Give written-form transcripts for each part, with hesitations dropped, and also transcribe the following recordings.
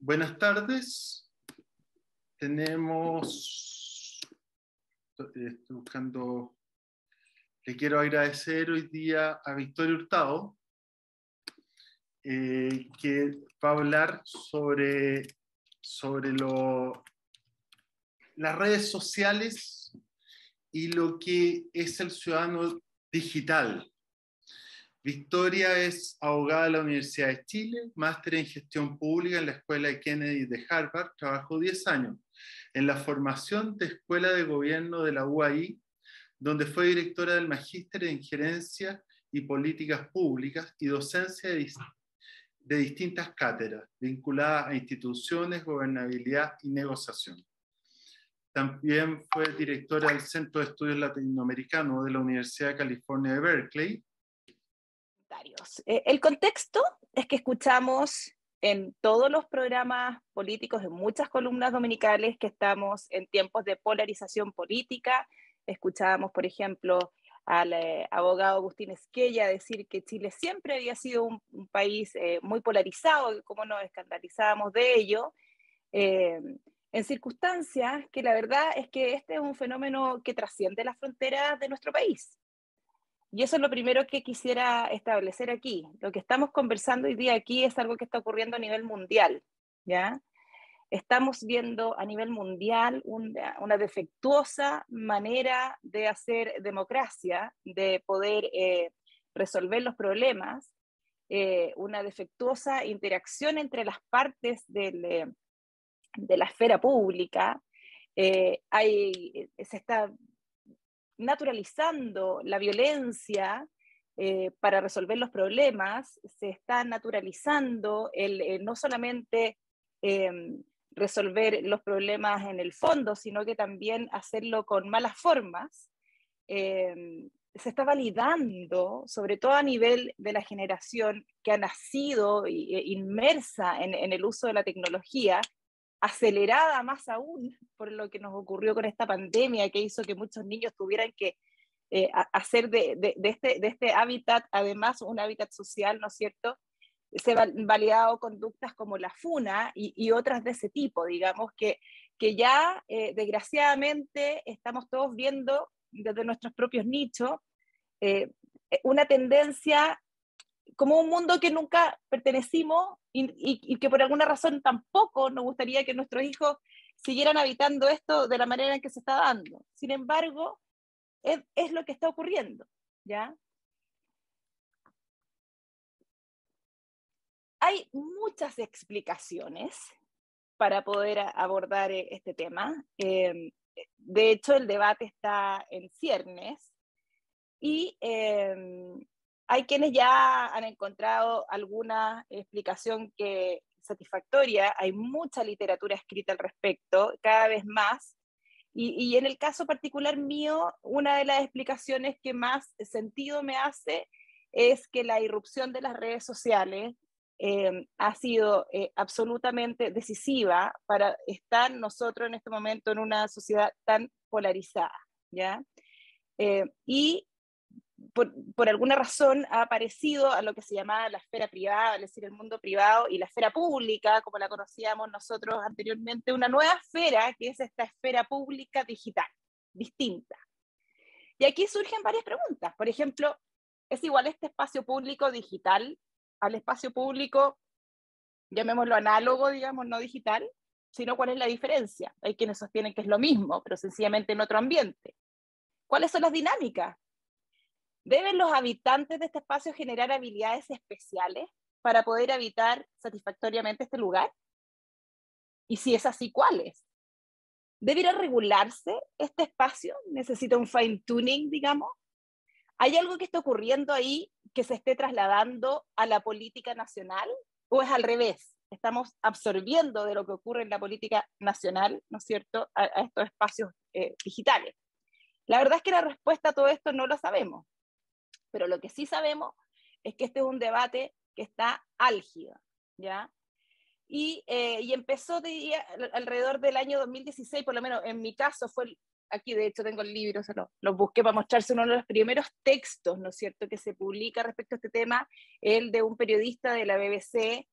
Buenas tardes. Estoy buscando, le quiero agradecer hoy día a Victoria Hurtado, que va a hablar sobre las redes sociales y lo que es el ciudadano digital. Victoria es abogada de la Universidad de Chile, máster en gestión pública en la Escuela de Kennedy de Harvard, trabajó 10 años en la formación de Escuela de Gobierno de la UAI, donde fue directora del Magíster en Gerencia y Políticas Públicas y docencia de distintas cátedras vinculadas a instituciones, gobernabilidad y negociación. También fue directora del Centro de Estudios Latinoamericanos de la Universidad de California de Berkeley. El contexto es que escuchamos en todos los programas políticos, en muchas columnas dominicales, que estamos en tiempos de polarización política. Escuchábamos, por ejemplo, al abogado Agustín Esquella decir que Chile siempre había sido un país muy polarizado, y cómo nos escandalizábamos de ello, en circunstancias que la verdad es que este es un fenómeno que trasciende las fronteras de nuestro país. Y eso es lo primero que quisiera establecer aquí. Lo que estamos conversando hoy día aquí es algo que está ocurriendo a nivel mundial, ¿ya? Estamos viendo a nivel mundial una defectuosa manera de hacer democracia, de poder resolver los problemas, una defectuosa interacción entre las partes de la esfera pública. Se está naturalizando la violencia para resolver los problemas, se está naturalizando no solamente resolver los problemas en el fondo, sino que también hacerlo con malas formas. Se está validando, sobre todo a nivel de la generación que ha nacido inmersa en el uso de la tecnología, acelerada más aún por lo que nos ocurrió con esta pandemia, que hizo que muchos niños tuvieran que hacer de este hábitat, además un hábitat social, ¿no es cierto? Se han validado conductas como la funa y otras de ese tipo, digamos, que ya desgraciadamente estamos todos viendo desde nuestros propios nichos una tendencia como un mundo que nunca pertenecimos y que por alguna razón tampoco nos gustaría que nuestros hijos siguieran habitando esto de la manera en que se está dando. Sin embargo, es lo que está ocurriendo, ¿ya? Hay muchas explicaciones para poder abordar este tema. De hecho, el debate está en ciernes y hay quienes ya han encontrado alguna explicación satisfactoria. Hay mucha literatura escrita al respecto, cada vez más. Y en el caso particular mío, una de las explicaciones que más sentido me hace es que la irrupción de las redes sociales ha sido absolutamente decisiva para estar nosotros en este momento en una sociedad tan polarizada, ¿ya? Y por alguna razón ha aparecido a lo que se llamaba la esfera privada, es decir, el mundo privado, y la esfera pública, como la conocíamos nosotros anteriormente, una nueva esfera, que es esta esfera pública digital, distinta. Y aquí surgen varias preguntas. Por ejemplo, ¿es igual este espacio público digital al espacio público, llamémoslo análogo, digamos, no digital? Sino, ¿cuál es la diferencia? Hay quienes sostienen que es lo mismo, pero sencillamente en otro ambiente. ¿Cuáles son las dinámicas? ¿Deben los habitantes de este espacio generar habilidades especiales para poder habitar satisfactoriamente este lugar? Y si es así, ¿cuáles? ¿Debería regularse este espacio? ¿Necesita un fine tuning, digamos? ¿Hay algo que esté ocurriendo ahí que se esté trasladando a la política nacional? ¿O es al revés? Estamos absorbiendo de lo que ocurre en la política nacional, ¿no es cierto?, a estos espacios digitales. La verdad es que la respuesta a todo esto no lo sabemos. Pero lo que sí sabemos es que este es un debate que está álgido, ¿ya? Y empezó alrededor del año 2016, por lo menos en mi caso aquí de hecho tengo el libro, lo busqué para mostrarse uno de los primeros textos, ¿no es cierto?, que se publica respecto a este tema, el de un periodista de la BBC,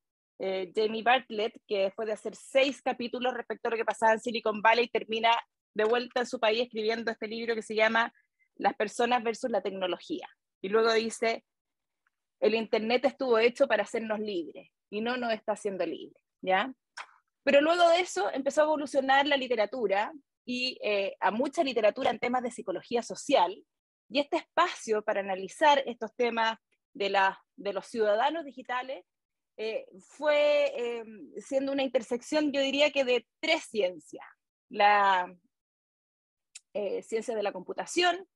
Jamie Bartlett, que después de hacer 6 capítulos respecto a lo que pasaba en Silicon Valley, termina de vuelta en su país escribiendo este libro que se llama Las personas versus la tecnología. Y luego dice, el Internet estuvo hecho para hacernos libres y no nos está haciendo libres, ¿ya? Pero luego de eso empezó a evolucionar la literatura y a mucha literatura en temas de psicología social, y este espacio para analizar estos temas de los ciudadanos digitales fue siendo una intersección, yo diría que de 3 ciencias: la ciencia de la computación,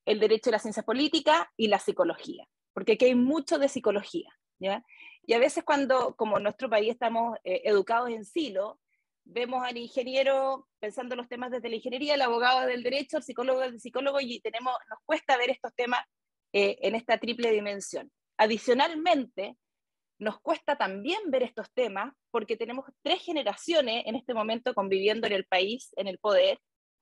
el derecho de la ciencia política y la psicología, porque aquí hay mucho de psicología, ¿ya? Y a veces cuando, como en nuestro país estamos educados en silo, vemos al ingeniero pensando los temas desde la ingeniería, el abogado del derecho, el psicólogo del psicólogo, y nos cuesta ver estos temas en esta triple dimensión. Adicionalmente, nos cuesta también ver estos temas porque tenemos 3 generaciones en este momento conviviendo en el país, en el poder.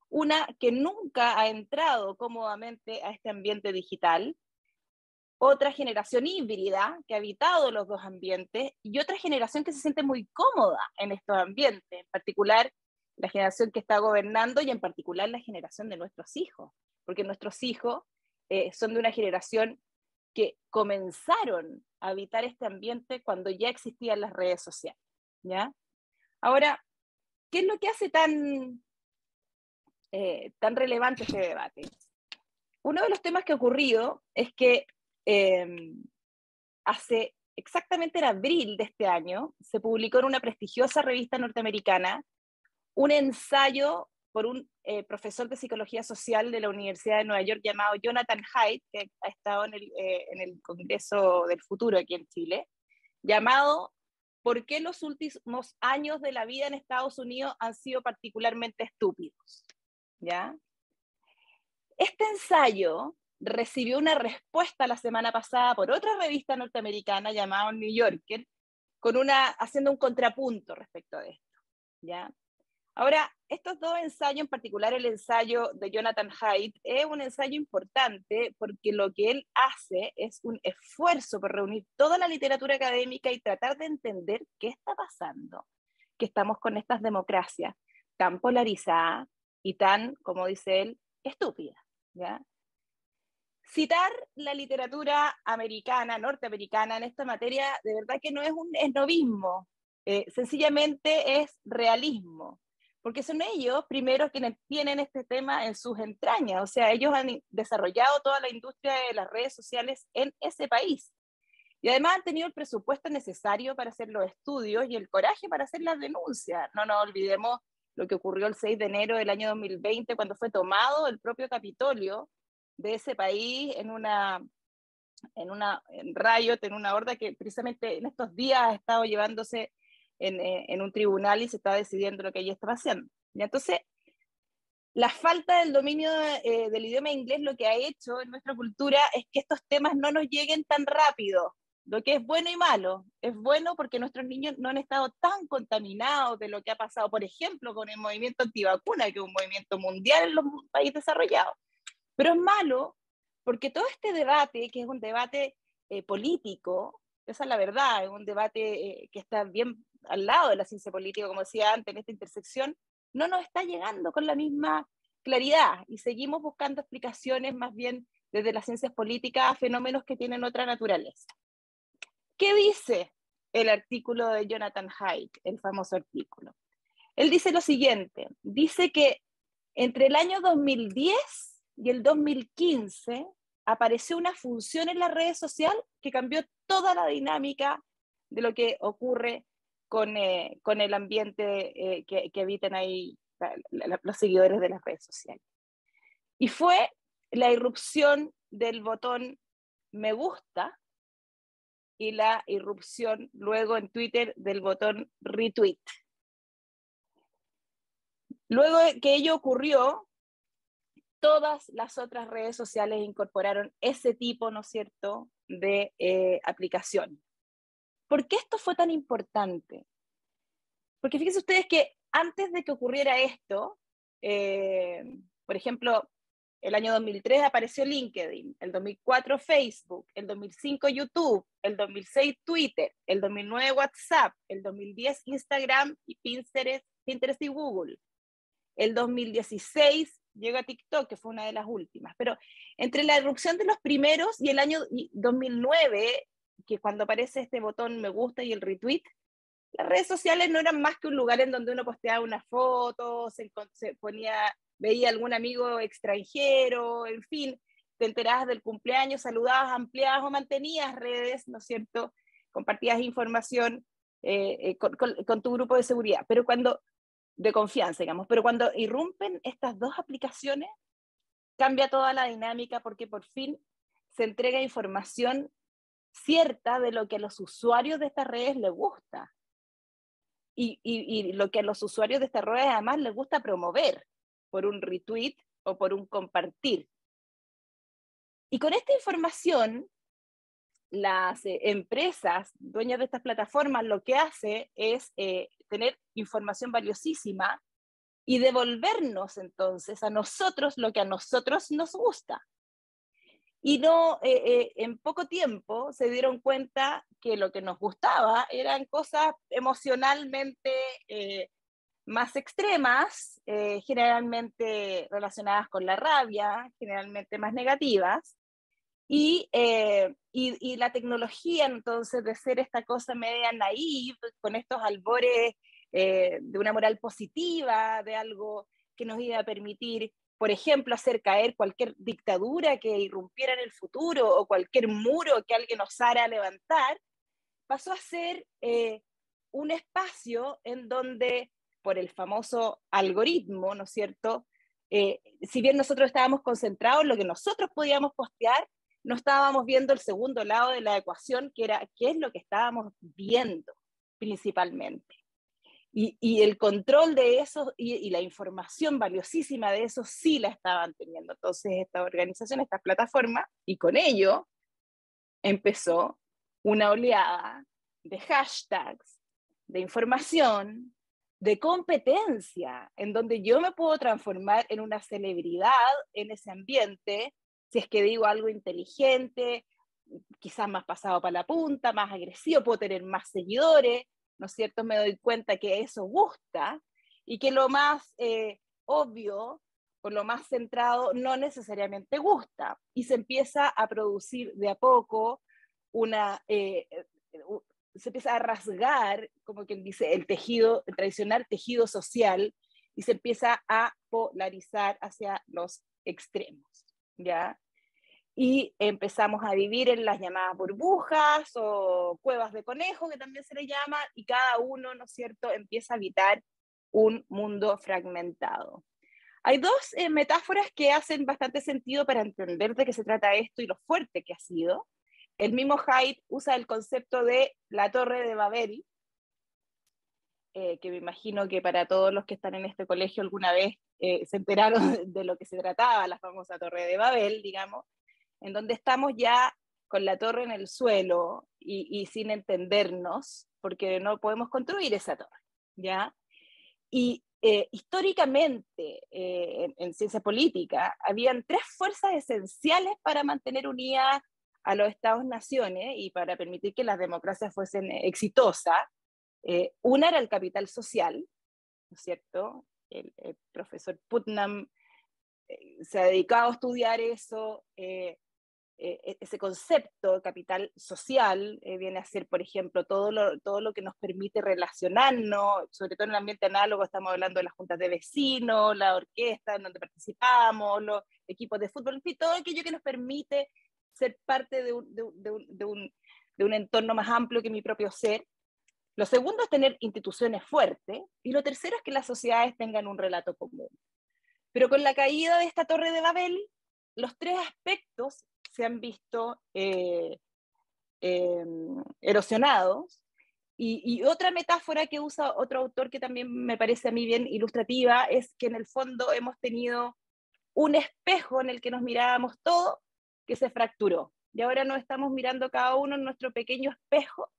Una que nunca ha entrado cómodamente a este ambiente digital, otra generación híbrida que ha habitado los 2 ambientes, y otra generación que se siente muy cómoda en estos ambientes, en particular la generación que está gobernando y en particular la generación de nuestros hijos, porque nuestros hijos son de una generación que comenzaron a habitar este ambiente cuando ya existían las redes sociales, ¿ya? Ahora, ¿qué es lo que hace tan relevante este debate? Uno de los temas que ha ocurrido es que hace exactamente en abril de este año se publicó en una prestigiosa revista norteamericana un ensayo por un profesor de psicología social de la Universidad de Nueva York llamado Jonathan Haidt, que ha estado en el Congreso del Futuro aquí en Chile, llamado ¿Por qué los últimos años de la vida en Estados Unidos han sido particularmente estúpidos? ¿Ya? Este ensayo recibió una respuesta la semana pasada por otra revista norteamericana llamada New Yorker, haciendo un contrapunto respecto a esto, ¿ya? Ahora, estos 2 ensayos, en particular el ensayo de Jonathan Haidt, es un ensayo importante porque lo que él hace es un esfuerzo por reunir toda la literatura académica y tratar de entender qué está pasando, que estamos con estas democracias tan polarizadas y tan, como dice él, estúpidas, ¿ya? Citar la literatura americana, norteamericana en esta materia, de verdad que no es un esnovismo, sencillamente es realismo, porque son ellos primero quienes tienen este tema en sus entrañas, o sea, ellos han desarrollado toda la industria de las redes sociales en ese país, y además han tenido el presupuesto necesario para hacer los estudios y el coraje para hacer las denuncias. No nos olvidemos lo que ocurrió el 6 de enero del año 2020, cuando fue tomado el propio Capitolio de ese país en riot, en una horda que precisamente en estos días ha estado llevándose en un tribunal y se está decidiendo lo que allí está haciendo. Y entonces, la falta del dominio del idioma inglés lo que ha hecho en nuestra cultura es que estos temas no nos lleguen tan rápido, lo que es bueno y malo. Es bueno porque nuestros niños no han estado tan contaminados de lo que ha pasado, por ejemplo, con el movimiento antivacuna, que es un movimiento mundial en los países desarrollados. Pero es malo porque todo este debate, que es un debate político, esa es la verdad, es un debate que está bien al lado de la ciencia política, como decía antes, en esta intersección, no nos está llegando con la misma claridad y seguimos buscando explicaciones más bien desde las ciencias políticas a fenómenos que tienen otra naturaleza. ¿Qué dice el artículo de Jonathan Haidt, el famoso artículo? Él dice lo siguiente, dice que entre el año 2010 y el 2015 apareció una función en la red social que cambió toda la dinámica de lo que ocurre con el ambiente que habitan ahí los seguidores de las redes sociales. Y fue la irrupción del botón me gusta y la irrupción luego en Twitter del botón retweet. Luego de que ello ocurrió, todas las otras redes sociales incorporaron ese tipo, ¿no es cierto?, de aplicación. ¿Por qué esto fue tan importante? Porque fíjense ustedes que antes de que ocurriera esto, por ejemplo, el año 2003 apareció LinkedIn, el 2004 Facebook, el 2005 YouTube, el 2006 Twitter, el 2009 WhatsApp, el 2010 Instagram y Pinterest y Google. El 2016 llega TikTok, que fue una de las últimas. Pero entre la irrupción de los primeros y el año 2009, que cuando aparece este botón me gusta y el retweet, las redes sociales no eran más que un lugar en donde uno posteaba una foto, se ponía, veía algún amigo extranjero, en fin, te enterabas del cumpleaños, saludabas, ampliabas o mantenías redes, ¿no es cierto? Compartías información con tu grupo de seguridad, pero de confianza, digamos, pero cuando irrumpen estas dos aplicaciones, cambia toda la dinámica porque por fin se entrega información cierta de lo que a los usuarios de estas redes les gusta. Y lo que a los usuarios de estas redes además les gusta promover por un retweet o por un compartir. Y con esta información, las empresas dueñas de estas plataformas lo que hace es tener información valiosísima y devolvernos entonces a nosotros lo que a nosotros nos gusta. Y no, en poco tiempo se dieron cuenta que lo que nos gustaba eran cosas emocionalmente más extremas, generalmente relacionadas con la rabia, generalmente más negativas, y la tecnología, entonces, de ser esta cosa media naive, con estos albores de una moral positiva, de algo que nos iba a permitir, por ejemplo, hacer caer cualquier dictadura que irrumpiera en el futuro o cualquier muro que alguien osara levantar, pasó a ser un espacio en donde, por el famoso algoritmo, ¿no es cierto? Si bien nosotros estábamos concentrados en lo que nosotros podíamos postear, no estábamos viendo el segundo lado de la ecuación, que era qué es lo que estábamos viendo principalmente. Y el control de eso y la información valiosísima de eso sí la estaban teniendo. Entonces esta organización, esta plataforma, y con ello empezó una oleada de hashtags, de información, de competencia, en donde yo me puedo transformar en una celebridad en ese ambiente, si es que digo algo inteligente, quizás más pasado para la punta, más agresivo, puedo tener más seguidores, ¿no es cierto? Me doy cuenta que eso gusta y que lo más obvio o lo más centrado no necesariamente gusta. Y se empieza a producir de a poco se empieza a rasgar, como quien dice, el tejido, el tradicional tejido social, y se empieza a polarizar hacia los extremos, ¿ya? Y empezamos a vivir en las llamadas burbujas o cuevas de conejo, que también se le llama, y cada uno, ¿no es cierto?, empieza a habitar un mundo fragmentado. Hay dos metáforas que hacen bastante sentido para entender de qué se trata esto y lo fuerte que ha sido. El mismo Haidt usa el concepto de la Torre de Babel, que me imagino que para todos los que están en este colegio alguna vez se enteraron de lo que se trataba, la famosa Torre de Babel, digamos, en donde estamos ya con la torre en el suelo y sin entendernos, porque no podemos construir esa torre, ¿ya? Y históricamente, en ciencia política, habían tres fuerzas esenciales para mantener unidas a los Estados-naciones y para permitir que las democracias fuesen exitosas. Una era el capital social, ¿no es cierto? El profesor Putnam se ha dedicado a estudiar eso, ese concepto de capital social viene a ser, por ejemplo, todo lo que nos permite relacionarnos, sobre todo en el ambiente análogo, estamos hablando de las juntas de vecinos, la orquesta en donde participamos, los equipos de fútbol, en fin, todo aquello que nos permite ser parte de un entorno más amplio que mi propio ser. Lo segundo es tener instituciones fuertes, y lo tercero es que las sociedades tengan un relato común. Pero con la caída de esta Torre de Babel, los tres aspectos se han visto erosionados. Y otra metáfora que usa otro autor que también me parece a mí bien ilustrativa es que en el fondo hemos tenido un espejo en el que nos mirábamos todo que se fracturó. Y ahora nos estamos mirando cada uno en nuestro pequeño espejo,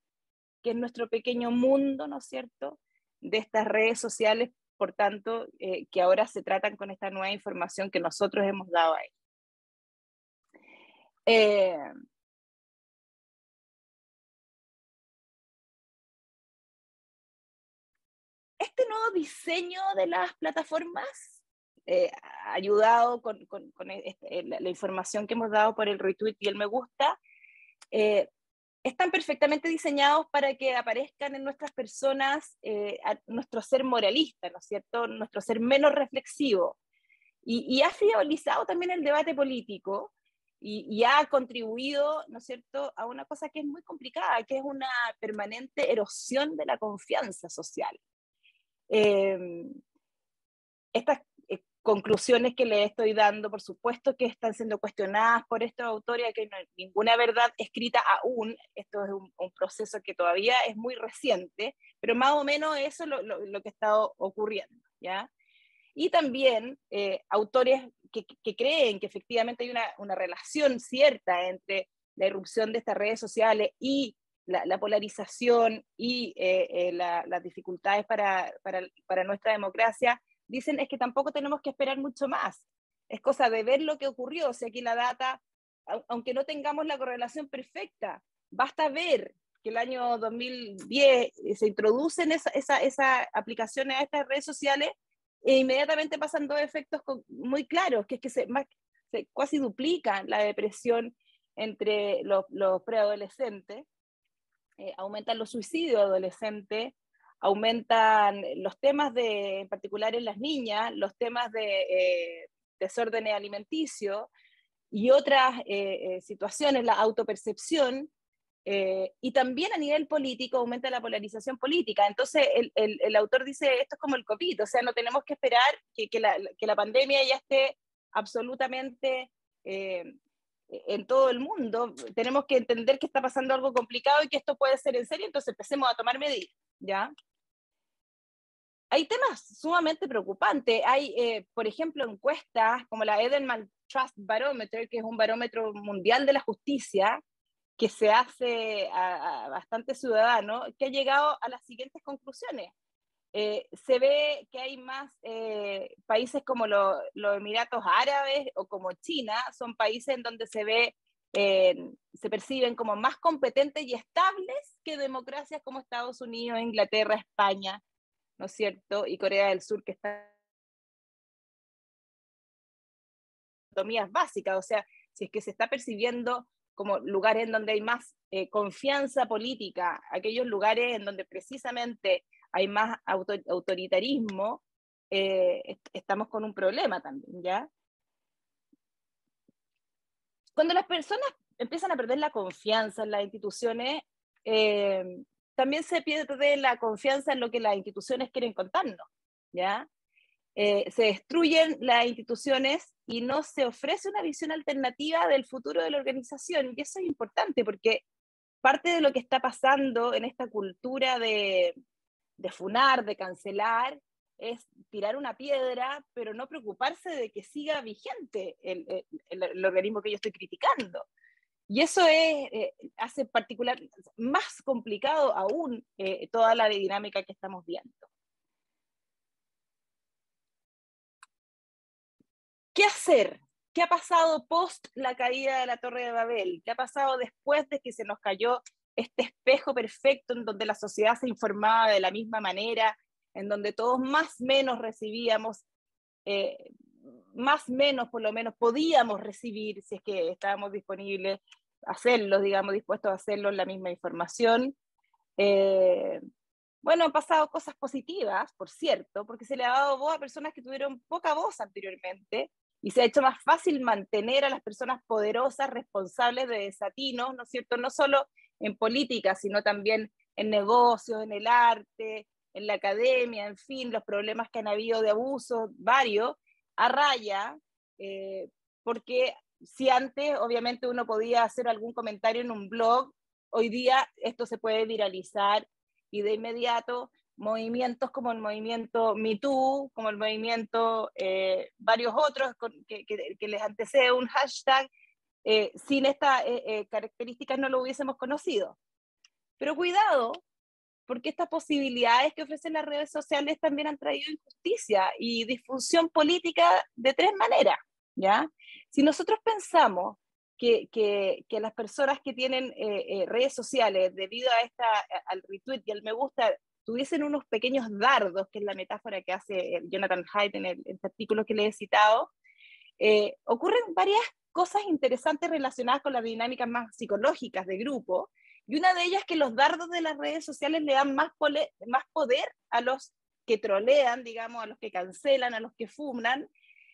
que es nuestro pequeño mundo, ¿no es cierto?, de estas redes sociales por tanto, que ahora se tratan con esta nueva información que nosotros hemos dado ahí. Este nuevo diseño de las plataformas, ayudado con la información que hemos dado por el retweet y el me gusta, están perfectamente diseñados para que aparezcan en nuestras personas nuestro ser moralista, ¿no es cierto? Nuestro ser menos reflexivo. Y ha frivolizado también el debate político y ha contribuido, ¿no es cierto?, a una cosa que es muy complicada, que es una permanente erosión de la confianza social. Estas conclusiones que le estoy dando, por supuesto que están siendo cuestionadas por estos autores, que no hay ninguna verdad escrita aún, esto es un proceso que todavía es muy reciente, pero más o menos eso es lo que ha estado ocurriendo, ¿ya? Y también autores que creen que efectivamente hay una relación cierta entre la irrupción de estas redes sociales y la polarización y las dificultades para nuestra democracia, dicen es que tampoco tenemos que esperar mucho más. Es cosa de ver lo que ocurrió. O sea, aquí la data, aunque no tengamos la correlación perfecta, basta ver que el año 2010 se introducen esa aplicaciones a estas redes sociales e inmediatamente pasan dos efectos muy claros, que es que se casi duplican la depresión entre los preadolescentes, aumentan los suicidios adolescentes, aumentan los temas en particular en las niñas, los temas de desórdenes alimenticios y otras situaciones, la autopercepción, y también a nivel político aumenta la polarización política. Entonces el autor dice, esto es como el COVID, o sea, no tenemos que esperar que la pandemia ya esté absolutamente en todo el mundo. Tenemos que entender que está pasando algo complicado y que esto puede ser en serio, entonces empecemos a tomar medidas, ¿ya? Hay temas sumamente preocupantes. Hay, por ejemplo, encuestas como la Edelman Trust Barometer, que es un barómetro mundial de la justicia, que se hace a bastantes ciudadanos, que ha llegado a las siguientes conclusiones. Se ve que hay más países como los Emiratos Árabes o como China, son países en donde se perciben como más competentes y estables que democracias como Estados Unidos, Inglaterra, España, ¿no es cierto? Y Corea del Sur, que están economías básicas. O sea, si es que se está percibiendo como lugares en donde hay más confianza política, aquellos lugares en donde precisamente hay más autoritarismo, estamos con un problema también, ¿ya? Cuando las personas empiezan a perder la confianza en las instituciones, también se pierde la confianza en lo que las instituciones quieren contarnos, ¿ya? Se destruyen las instituciones y no se ofrece una visión alternativa del futuro de la organización. Y eso es importante porque parte de lo que está pasando en esta cultura de funar, de cancelar, es tirar una piedra, pero no preocuparse de que siga vigente el organismo que yo estoy criticando. Y eso hace más complicado aún toda la dinámica que estamos viendo. ¿Qué hacer? ¿Qué ha pasado post la caída de la Torre de Babel? ¿Qué ha pasado después de que se nos cayó este espejo perfecto en donde la sociedad se informaba de la misma manera, en donde todos más o menos recibíamos, más o menos por lo menos podíamos recibir, si es que estábamos disponibles a hacerlo, digamos, dispuestos a hacerlo, la misma información? Bueno, han pasado cosas positivas, por cierto, porque se le ha dado voz a personas que tuvieron poca voz anteriormente, y se ha hecho más fácil mantener a las personas poderosas responsables de desatinos, ¿no es cierto? No solo en política, sino también en negocios, en el arte, en la academia, en fin, los problemas que han habido de abusos, varios, a raya, porque si antes obviamente uno podía hacer algún comentario en un blog, hoy día esto se puede viralizar y de inmediato movimientos como el movimiento Me Too, como el movimiento varios otros que les antecede un hashtag, sin estas características no lo hubiésemos conocido. Pero cuidado, porque estas posibilidades que ofrecen las redes sociales también han traído injusticia y disfunción política de tres maneras, ¿ya? Si nosotros pensamos que las personas que tienen redes sociales, debido al retweet y al me gusta, tuviesen unos pequeños dardos, que es la metáfora que hace Jonathan Haidt en este artículo que le he citado, ocurren varias cosas interesantes relacionadas con las dinámicas más psicológicas de grupo, y una de ellas es que los dardos de las redes sociales le dan más poder a los que trolean, digamos, a los que cancelan, a los que funan,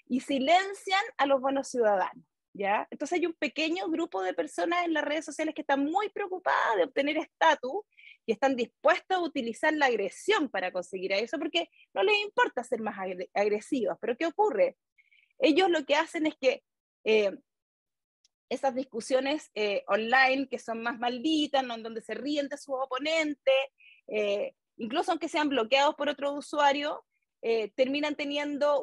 y silencian a los buenos ciudadanos, ¿ya? Entonces hay un pequeño grupo de personas en las redes sociales que están muy preocupadas de obtener estatus y están dispuestos a utilizar la agresión para conseguir eso, porque no les importa ser más agresivos. Pero ¿qué ocurre? Ellos lo que hacen es que esas discusiones online, que son más malditas, ¿no? En donde se ríen de sus oponentes, incluso aunque sean bloqueados por otro usuario, terminan teniendo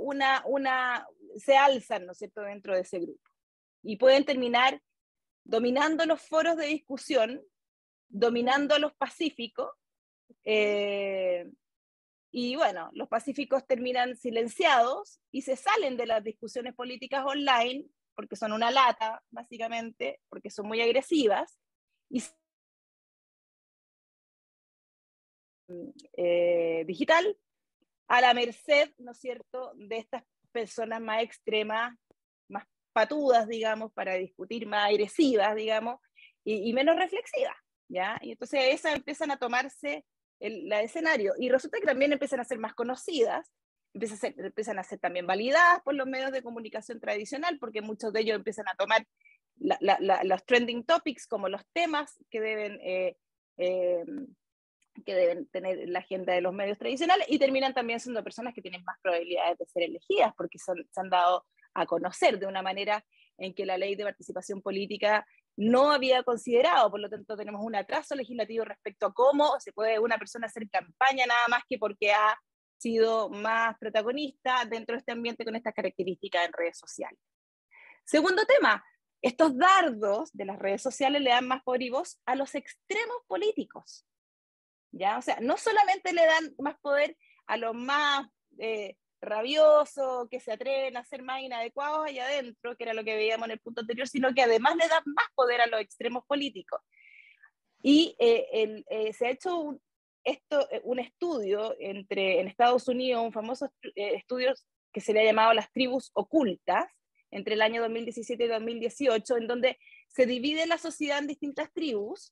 se alzan, ¿no es cierto?, dentro de ese grupo. Y pueden terminar dominando los foros de discusión, dominando a los pacíficos, y bueno, los pacíficos terminan silenciados y se salen de las discusiones políticas online, porque son una lata, básicamente, porque son muy agresivas, y digital, a la merced, ¿no es cierto?, de estas personas más extremas, más patudas, digamos, para discutir, más agresivas, digamos, y menos reflexivas, ¿ya? Y entonces esas empiezan a tomarse el escenario, y resulta que también empiezan a ser más conocidas, empiezan a ser también validadas por los medios de comunicación tradicional, porque muchos de ellos empiezan a tomar los trending topics como los temas que deben tener la agenda de los medios tradicionales, y terminan también siendo personas que tienen más probabilidades de ser elegidas, porque se han dado a conocer de una manera en que la ley de participación política no había considerado. Por lo tanto, tenemos un atraso legislativo respecto a cómo se puede una persona hacer campaña nada más que porque ha sido más protagonista dentro de este ambiente con estas características en redes sociales. Segundo tema, estos dardos de las redes sociales le dan más poder y voz a los extremos políticos, ¿ya? O sea, no solamente le dan más poder a los más rabiosos, que se atreven a ser más inadecuados allá adentro, que era lo que veíamos en el punto anterior, sino que además le dan más poder a los extremos políticos. Y se ha hecho un estudio en Estados Unidos, un famoso estudio que se le ha llamado las tribus ocultas, entre el año 2017 y 2018, en donde se divide la sociedad en distintas tribus,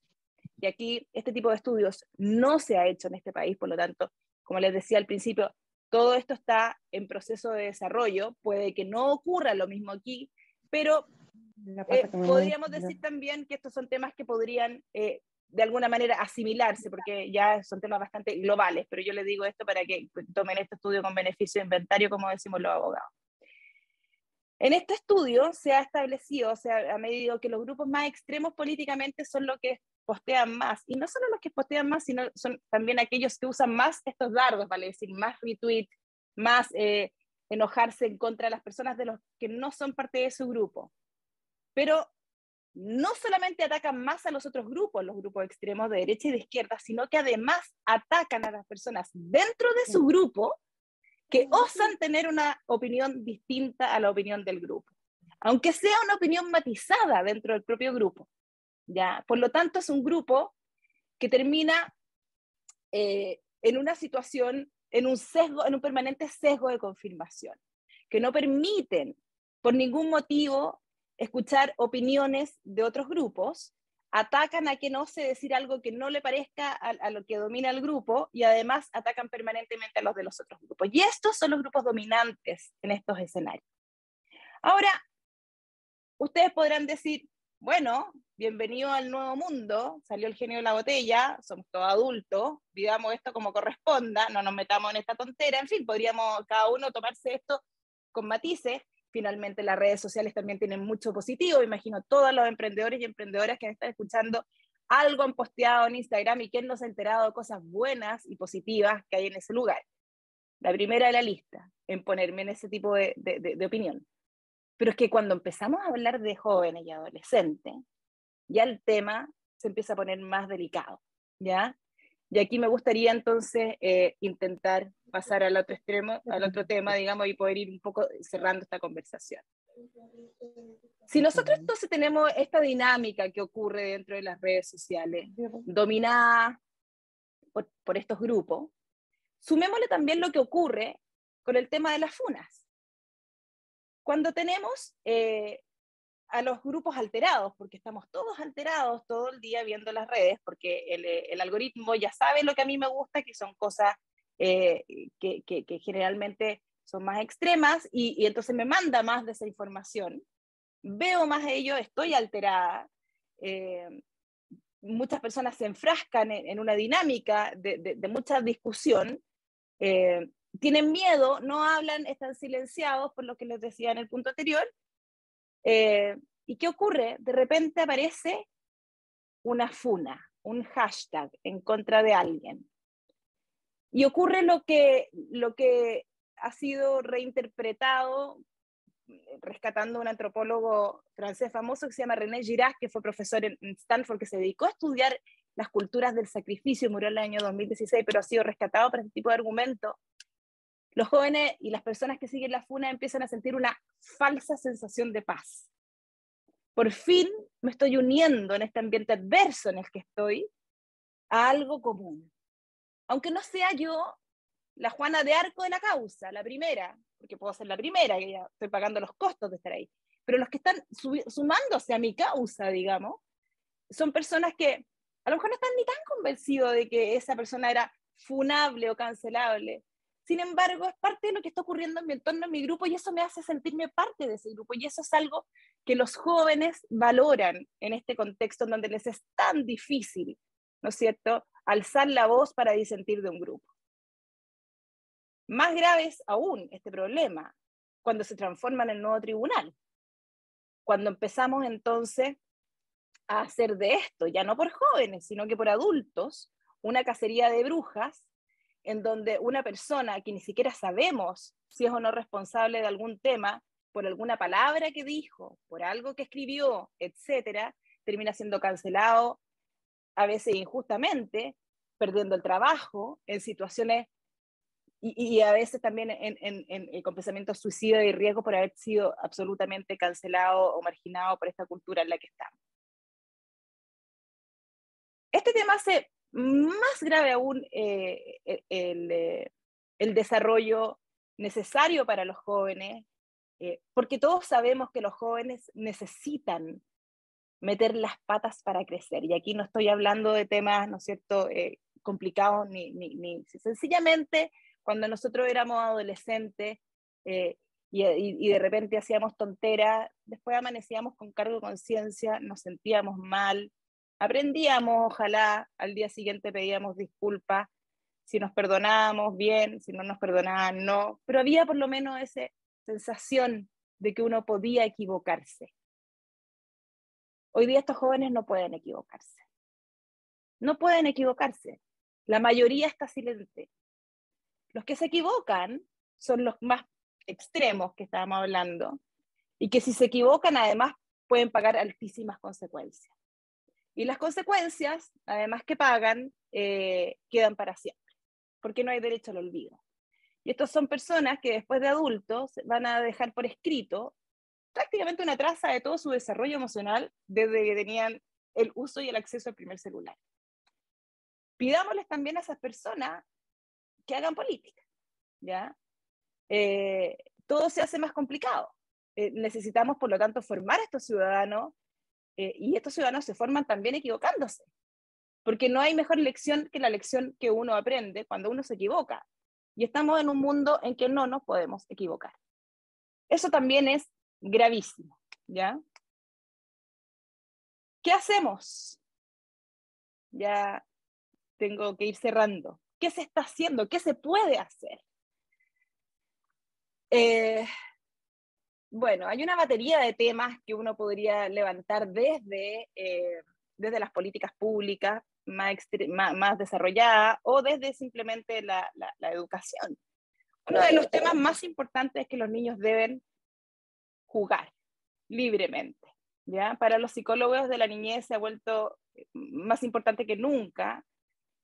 y aquí este tipo de estudios no se ha hecho en este país, por lo tanto, como les decía al principio, todo esto está en proceso de desarrollo, puede que no ocurra lo mismo aquí, pero podríamos decir también que estos son temas que podrían de alguna manera asimilarse, porque ya son temas bastante globales, pero yo les digo esto para que tomen este estudio con beneficio de inventario, como decimos los abogados. En este estudio se ha establecido, se ha medido que los grupos más extremos políticamente son los que postean más, y no solo los que postean más, sino son también aquellos que usan más estos dardos, vale decir, más retweet, más enojarse en contra de las personas de los que no son parte de su grupo. Pero no solamente atacan más a los otros grupos, los grupos extremos de derecha y de izquierda, sino que además atacan a las personas dentro de su grupo que osan tener una opinión distinta a la opinión del grupo, aunque sea una opinión matizada dentro del propio grupo, ¿ya? Por lo tanto, es un grupo que termina en una situación, en un permanente sesgo de confirmación, que no permiten por ningún motivo escuchar opiniones de otros grupos, atacan a quien ose decir algo que no le parezca a lo que domina el grupo, y además atacan permanentemente a los de los otros grupos. Y estos son los grupos dominantes en estos escenarios. Ahora, ustedes podrán decir, bueno, bienvenido al nuevo mundo, salió el genio de la botella, somos todos adultos, vivamos esto como corresponda, no nos metamos en esta tontera, en fin, podríamos cada uno tomarse esto con matices. Finalmente las redes sociales también tienen mucho positivo, imagino todos los emprendedores y emprendedoras que están escuchando algo han posteado en Instagram, y quién no se ha enterado de cosas buenas y positivas que hay en ese lugar. La primera de la lista en ponerme en ese tipo de opinión. Pero es que cuando empezamos a hablar de jóvenes y adolescentes, ya el tema se empieza a poner más delicado, ¿ya? Y aquí me gustaría entonces intentar pasar al otro extremo, al otro tema, digamos, y poder ir un poco cerrando esta conversación. Si nosotros entonces tenemos esta dinámica que ocurre dentro de las redes sociales, dominada por estos grupos, sumémosle también lo que ocurre con el tema de las funas. Cuando tenemos a los grupos alterados, porque estamos todos alterados todo el día viendo las redes, porque el algoritmo ya sabe lo que a mí me gusta, que son cosas que generalmente son más extremas, y entonces me manda más de esa información. Veo más de ello, estoy alterada. Muchas personas se enfrascan en una dinámica de mucha discusión, tienen miedo, no hablan, están silenciados, por lo que les decía en el punto anterior. ¿Y qué ocurre? De repente aparece una funa, un hashtag en contra de alguien. Y ocurre lo que ha sido reinterpretado, rescatando un antropólogo francés famoso que se llama René Girard, que fue profesor en Stanford, que se dedicó a estudiar las culturas del sacrificio, murió en el año 2016, pero ha sido rescatado por este tipo de argumento. Los jóvenes y las personas que siguen la funa empiezan a sentir una falsa sensación de paz. Por fin me estoy uniendo en este ambiente adverso en el que estoy a algo común. Aunque no sea yo la Juana de Arco de la causa, la primera, porque puedo ser la primera, que ya estoy pagando los costos de estar ahí, pero los que están sumándose a mi causa, digamos, son personas que a lo mejor no están ni tan convencidos de que esa persona era funable o cancelable. Sin embargo, es parte de lo que está ocurriendo en mi entorno, en mi grupo, y eso me hace sentirme parte de ese grupo, y eso es algo que los jóvenes valoran en este contexto en donde les es tan difícil, ¿no es cierto?, alzar la voz para disentir de un grupo. Más grave es aún este problema cuando se transforma en el nuevo tribunal, cuando empezamos entonces a hacer de esto, ya no por jóvenes, sino que por adultos, una cacería de brujas, en donde una persona que ni siquiera sabemos si es o no responsable de algún tema, por alguna palabra que dijo, por algo que escribió, etcétera, termina siendo cancelado, a veces injustamente, perdiendo el trabajo, en situaciones, y a veces también con pensamientos suicidas y riesgo por haber sido absolutamente cancelado o marginado por esta cultura en la que estamos. Este tema hace más grave aún el desarrollo necesario para los jóvenes, porque todos sabemos que los jóvenes necesitan meter las patas para crecer. Y aquí no estoy hablando de temas, ¿no es cierto?, complicados, ni sencillamente cuando nosotros éramos adolescentes y de repente hacíamos tonteras, después amanecíamos con cargo de conciencia, nos sentíamos mal, aprendíamos, ojalá, al día siguiente pedíamos disculpas, si nos perdonábamos bien, si no nos perdonaban, no, pero había por lo menos esa sensación de que uno podía equivocarse. Hoy día estos jóvenes no pueden equivocarse. No pueden equivocarse. La mayoría está silente. Los que se equivocan son los más extremos que estábamos hablando, y que si se equivocan además pueden pagar altísimas consecuencias. Y las consecuencias, además que pagan, quedan para siempre, porque no hay derecho al olvido. Y estos son personas que después de adultos van a dejar por escrito prácticamente una traza de todo su desarrollo emocional desde que tenían el uso y el acceso al primer celular. Pidámosles también a esas personas que hagan política, ¿ya? Todo se hace más complicado. Necesitamos, por lo tanto, formar a estos ciudadanos, y estos ciudadanos se forman también equivocándose, porque no hay mejor lección que la lección que uno aprende cuando uno se equivoca. Y estamos en un mundo en que no nos podemos equivocar. Eso también es gravísimo, ¿ya? ¿Qué hacemos? Ya tengo que ir cerrando. ¿Qué se está haciendo? ¿Qué se puede hacer? Bueno, hay una batería de temas que uno podría levantar desde las políticas públicas más desarrolladas, o desde simplemente la educación. Uno de los temas más importantes es que los niños deben jugar libremente, ¿ya? Para los psicólogos de la niñez se ha vuelto más importante que nunca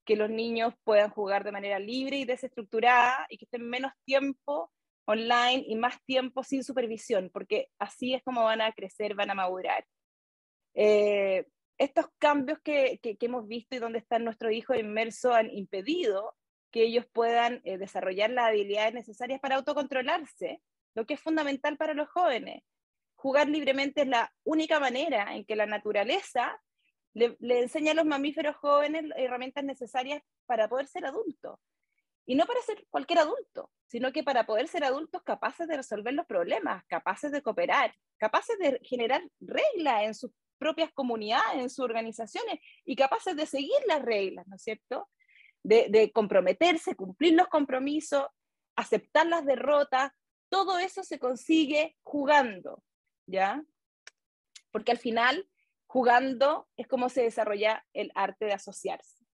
que los niños puedan jugar de manera libre y desestructurada y que estén menos tiempo online y más tiempo sin supervisión, porque así es como van a crecer, van a madurar. Estos cambios que hemos visto y donde están nuestros hijos inmersos han impedido que ellos puedan desarrollar las habilidades necesarias para autocontrolarse, lo que es fundamental para los jóvenes. Jugar libremente es la única manera en que la naturaleza le enseña a los mamíferos jóvenes herramientas necesarias para poder ser adultos. Y no para ser cualquier adulto, sino que para poder ser adultos capaces de resolver los problemas, capaces de cooperar, capaces de generar reglas en sus propias comunidades, en sus organizaciones, y capaces de seguir las reglas, ¿no es cierto? De comprometerse, cumplir los compromisos, aceptar las derrotas, todo eso se consigue jugando, ¿ya? Porque al final, jugando es como se desarrolla el arte de asociarse.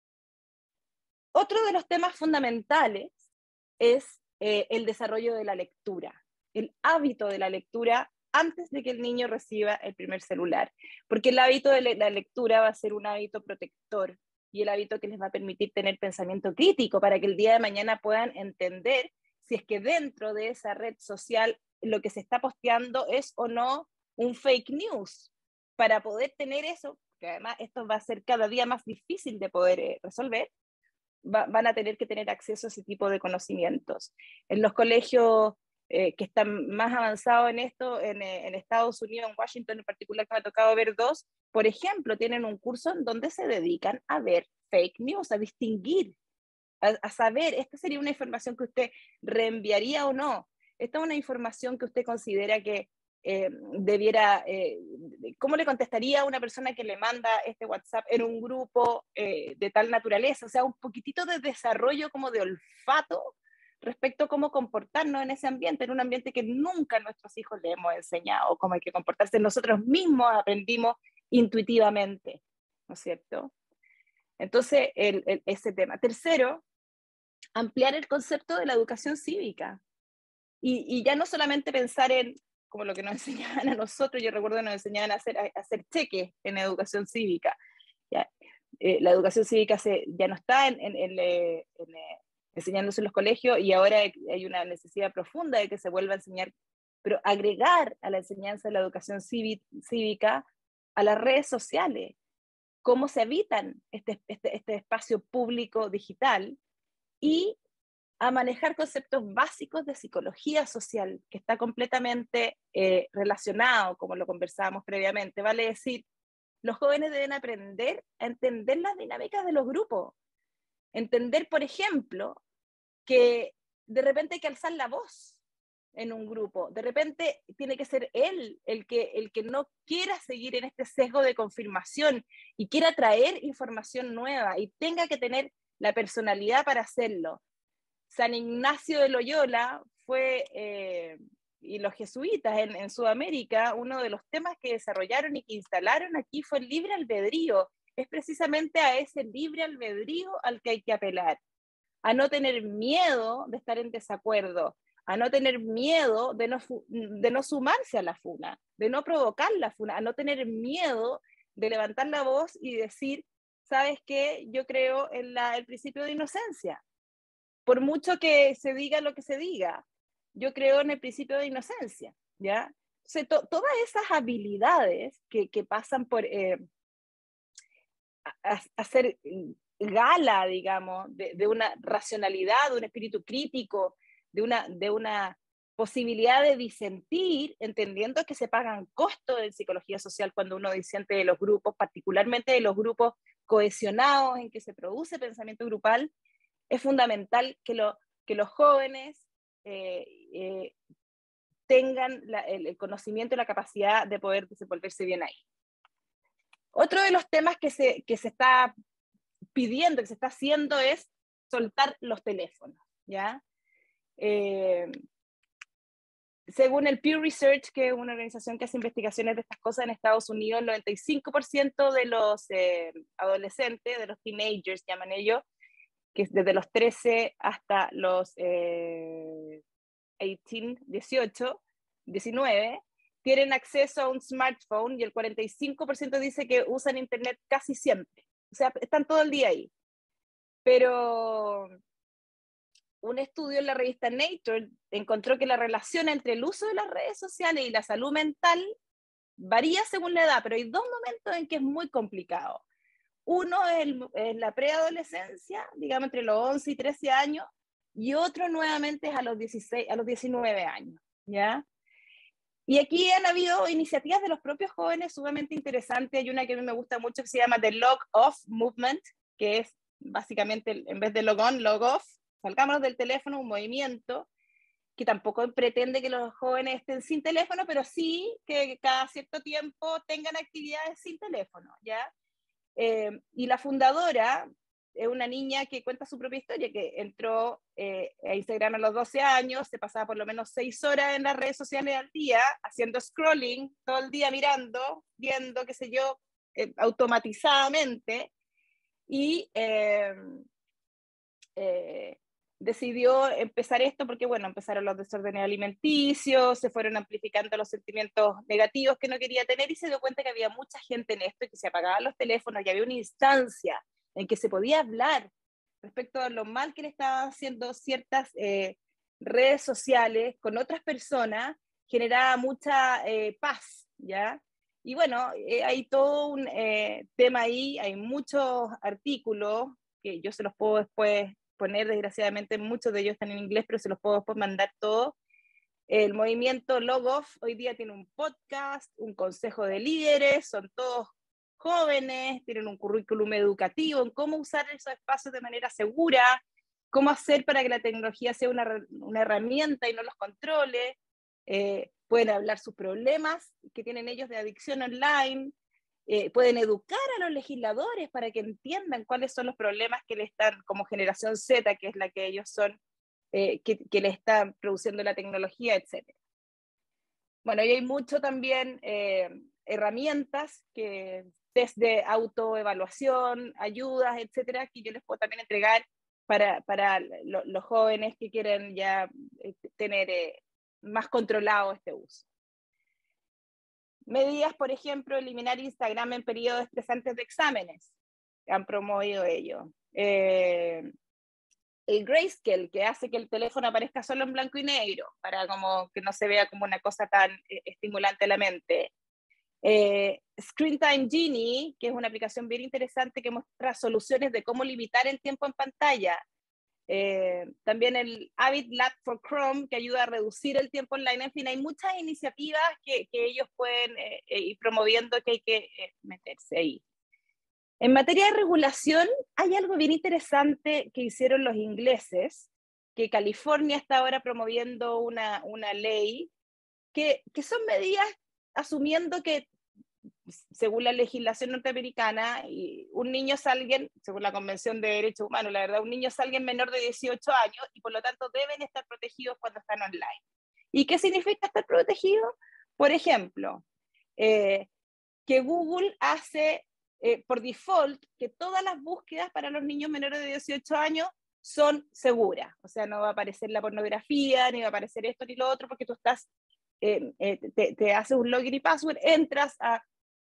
Otro de los temas fundamentales es el desarrollo de la lectura, el hábito de la lectura antes de que el niño reciba el primer celular, porque el hábito de la lectura va a ser un hábito protector y el hábito que les va a permitir tener pensamiento crítico para que el día de mañana puedan entender si es que dentro de esa red social lo que se está posteando es o no un fake news. Para poder tener eso, que además esto va a ser cada día más difícil de poder resolver, van a tener que tener acceso a ese tipo de conocimientos. En los colegios que están más avanzados en esto, en Estados Unidos, en Washington en particular, que me ha tocado ver dos, por ejemplo, tienen un curso en donde se dedican a ver fake news, a distinguir, a saber, esta sería una información que usted reenviaría o no, esta es una información que usted considera que debiera, ¿cómo le contestaría a una persona que le manda este WhatsApp en un grupo de tal naturaleza? O sea, un poquitito de desarrollo como de olfato respecto a cómo comportarnos en ese ambiente, en un ambiente que nunca a nuestros hijos le hemos enseñado, cómo hay que comportarse. Nosotros mismos aprendimos intuitivamente, ¿no es cierto? Entonces, ese tema. Tercero, ampliar el concepto de la educación cívica. Y ya no solamente pensar en como lo que nos enseñaban a nosotros, yo recuerdo que nos enseñaban a hacer cheques en educación cívica. ¿Ya? La educación cívica ya no está enseñándose en los colegios y ahora hay una necesidad profunda de que se vuelva a enseñar, pero agregar a la enseñanza de la educación cívica a las redes sociales, cómo se habitan este espacio público digital y a manejar conceptos básicos de psicología social, que está completamente relacionado, como lo conversábamos previamente. Vale decir, los jóvenes deben aprender a entender las dinámicas de los grupos. Entender, por ejemplo, que de repente hay que alzar la voz en un grupo. De repente tiene que ser él el que no quiera seguir en este sesgo de confirmación y quiera traer información nueva y tenga que tener la personalidad para hacerlo. San Ignacio de Loyola fue, y los jesuitas en Sudamérica, uno de los temas que desarrollaron y que instalaron aquí fue el libre albedrío. Es precisamente a ese libre albedrío al que hay que apelar, a no tener miedo de estar en desacuerdo, a no tener miedo de no sumarse a la funa, de no provocar la funa, a no tener miedo de levantar la voz y decir, ¿sabes qué? Yo creo en el principio de inocencia. Por mucho que se diga lo que se diga, yo creo en el principio de inocencia, ¿ya? Entonces, todas esas habilidades que pasan por hacer gala, digamos, de una racionalidad, de un espíritu crítico, de una posibilidad de disentir, entendiendo que se pagan costos en psicología social cuando uno disiente de los grupos, particularmente de los grupos cohesionados en que se produce pensamiento grupal. Es fundamental que los jóvenes tengan el conocimiento y la capacidad de poder desenvolverse bien ahí. Otro de los temas que se está pidiendo, que se está haciendo, es soltar los teléfonos, ¿ya? Según el Pew Research, que es una organización que hace investigaciones de estas cosas en Estados Unidos, el 95% de los adolescentes, de los teenagers, llaman ellos, que es desde los 13 hasta los 18, 19, tienen acceso a un smartphone y el 45% dice que usan internet casi siempre. O sea, están todo el día ahí. Pero un estudio en la revista Nature encontró que la relación entre el uso de las redes sociales y la salud mental varía según la edad, pero hay dos momentos en que es muy complicado. Uno es la preadolescencia, digamos entre los 11 y 13 años, y otro nuevamente es a los 19 años, ¿ya? Y aquí han habido iniciativas de los propios jóvenes sumamente interesantes. Hay una que a mí me gusta mucho que se llama The Log Off Movement, que es básicamente, en vez de log on, log off, salgámonos del teléfono, un movimiento que tampoco pretende que los jóvenes estén sin teléfono, pero sí que cada cierto tiempo tengan actividades sin teléfono, ¿ya? Y la fundadora es una niña que cuenta su propia historia, que entró a Instagram a los 12 años, se pasaba por lo menos 6 horas en las redes sociales al día, haciendo scrolling, todo el día mirando, viendo, qué sé yo, automatizadamente, y decidió empezar esto porque, bueno, empezaron los desórdenes alimenticios, se fueron amplificando los sentimientos negativos que no quería tener y se dio cuenta que había mucha gente en esto y que se apagaban los teléfonos y había una instancia en que se podía hablar respecto a lo mal que le estaban haciendo ciertas redes sociales con otras personas, generaba mucha paz, ¿ya? Y bueno, hay todo un tema ahí, hay muchos artículos que yo se los puedo después poner, desgraciadamente muchos de ellos están en inglés, pero se los puedo después mandar todos. El movimiento Log Off hoy día tiene un podcast, un consejo de líderes, son todos jóvenes, tienen un currículum educativo en cómo usar esos espacios de manera segura, cómo hacer para que la tecnología sea una herramienta y no los controle, pueden hablar sus problemas que tienen ellos de adicción online, pueden educar a los legisladores para que entiendan cuáles son los problemas que le están, como generación Z, que es la que ellos son, que le están produciendo la tecnología, etc. Bueno, y hay mucho también herramientas que desde autoevaluación, ayudas, etcétera, que yo les puedo también entregar para los jóvenes que quieren ya tener más controlado este uso. Medidas, por ejemplo, eliminar Instagram en periodos estresantes de exámenes, han promovido ello. El grayscale, que hace que el teléfono aparezca solo en blanco y negro, para como que no se vea como una cosa tan estimulante a la mente. Screen Time Genie, que es una aplicación bien interesante que muestra soluciones de cómo limitar el tiempo en pantalla. También el Avid Lab for Chrome, que ayuda a reducir el tiempo online. En fin, hay muchas iniciativas que ellos pueden ir promoviendo, que hay que meterse ahí. En materia de regulación, hay algo bien interesante que hicieron los ingleses, que California está ahora promoviendo una ley, que son medidas asumiendo que, según la legislación norteamericana, un niño es alguien, según la Convención de Derechos Humanos, la verdad, un niño es alguien menor de 18 años y por lo tanto deben estar protegidos cuando están online. ¿Y qué significa estar protegidos? Por ejemplo, que Google hace por default que todas las búsquedas para los niños menores de 18 años son seguras. O sea, no va a aparecer la pornografía, ni va a aparecer esto ni lo otro, porque tú estás, te haces un login y password, entras